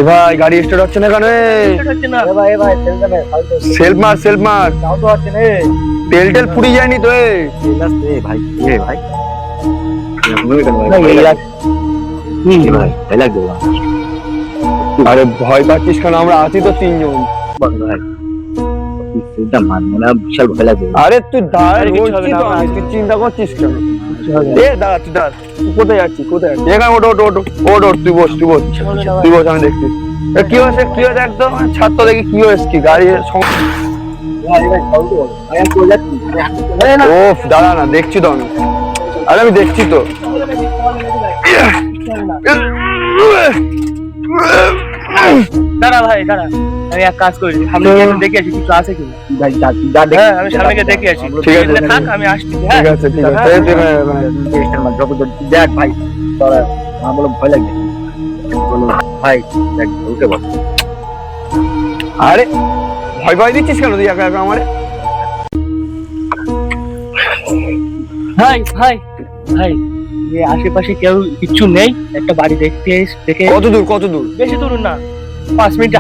ভাই গাড়ি স্টার্ট হচ্ছে না কেন? সেলফ মার তেল ফুরিয়ে যায়নি তো? আরে ভয় পাচ্ছিস কেন? আমরা আছি তো তিনজন। বিশাল ভয় লাগবে। আরে তুই তুই চিন্তা করছিস কেন? দাঁড়া তুই কোথায় যাচ্ছিস? এখানে ওটো তুই বস আমি দেখছি। কি হয়েছে একদম ছাত্র দেখি কি হয়েছে? কি গাড়ির ও দাঁড়া না, দেখছি তো আমি। আরে আমি দেখছি তো। দাঁড়া ভাই দাঁড়া, আমি এক কাজ করি, সামনে দেখে আসি কিছু আছে কিনা। আমি সামনে গিয়ে দেখে আসি। ঠিক আছে থাক, আমি আসছি। ঠিক আছে দেখ ভাই, তোরা বলো ভয় লাগবে ভাই, দেখ উঠে বল। আরে ভয় দিচ্ছিস কেন তুই একা একা আমারে? ভাই ভাই ভাই, আশেপাশে কেউ কিচ্ছু নেই, একটা বাড়ি দেখে। কত দূর? বেশি দূর না, 5 মিনিট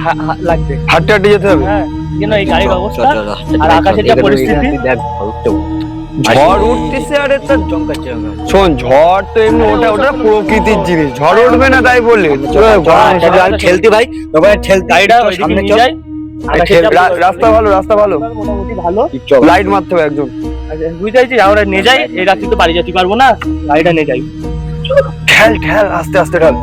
লাগবে। হাঁটতে যেতে হবে? হ্যাঁ, কেন এই গাড়ির অবস্থা আর আকাশের যা পরিস্থিতি। দেখ ঝড় উঠতেছে। আরে তোর শোন, ঝড় তো এমনি ওটা প্রকৃতির জিনিস, ঝড় উঠবে না তাই বললে ঠেলতি ভাই, গাড়িটা সামনে নিয়ে যাই। রাস্তা ভালো, মোটামুটি ভালো। লাইট মারতে হবে একজন। বুঝতে পারছি, আমরা নিয়ে যাই। এই রাত্রি তো বাড়ি যেতে পারবো না, গাড়িটা নিয়ে যাই। ঠেল আস্তে ঠেল।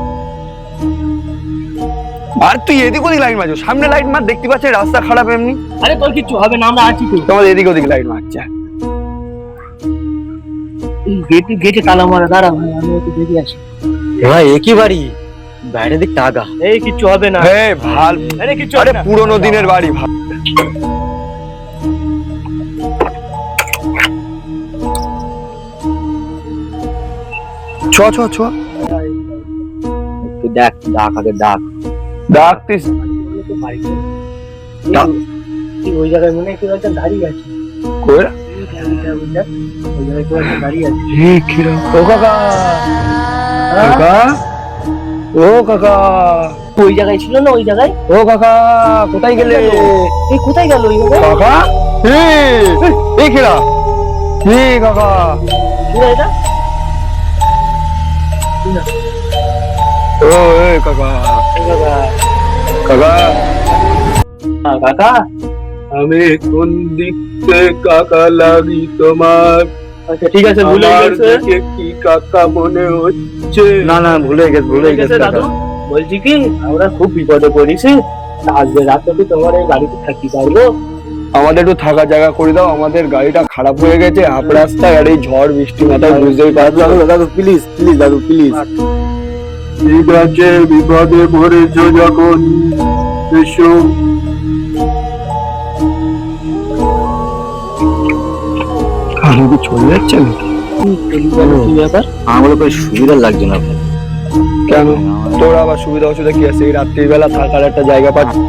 আর তুই এদিক ওদিক লাইট মারছো, সামনে লাইট মার, দেখতে পাচ্ছিস রাস্তা খারাপ এমনি। আরে তোর কিচ্ছু হবে না, আমরা আছি তো। তোমার এদিক ওদিক লাইট মারছে। গেটে তালা মারা। দাঁড়া ভাই, আমি একটু দেখে আসি। ভাই একই বাড়ি, বাইরের দিক টাকা। এই কিচ্ছু হবে না। আরে কিচ্ছু, আরে পুরোনো দিনের বাড়ি ভাই। চ দেখ ডাকতিস। ওই জায়গায় মনে হয় কেউ একটা দাঁড়িয়ে আছে। ওই জায়গায় কেউ একটা দাঁড়িয়ে আছে। ও কাকা ওই জায়গায় ছিল না? ওই জায়গায়। ও কাকা কোথায় গেলে? এই কোথায় গেল ওই জায়গায়? কাকা এই খেলা কাকা এটা ও কাকা কাকা, আমি কোন দিক থেকে কাকা লাগি তোমার? আচ্ছা ঠিক আছে, ভুলে গেছে। কি কাকা মনে হচ্ছে? না ভুলে গেছে দাদু। বলছি কি, আমরা খুব বিপদে পড়েছি, আজকে রাতে কি তোমার এই গাড়িতে থাকি পারবো? আমাদের একটু থাকার জায়গা করে দাও, আমাদের গাড়িটা খারাপ হয়ে গেছে হাফ রাস্তায়, আর এই ঝড় বৃষ্টি মাথায় বুঝতেই পারছো। দাদু প্লিজ দাদু প্লিজ। ঠিক আছে, বিপদে পড়েছো যখন এসো। আমি চলে যাচ্ছে নাকি? আমার কোনো সুবিধা লাগছে না। কেন? তোর আবার সুবিধা অসুবিধা কি আছে? এই রাত্রিবেলা থাকার একটা জায়গা পাচ্ছি।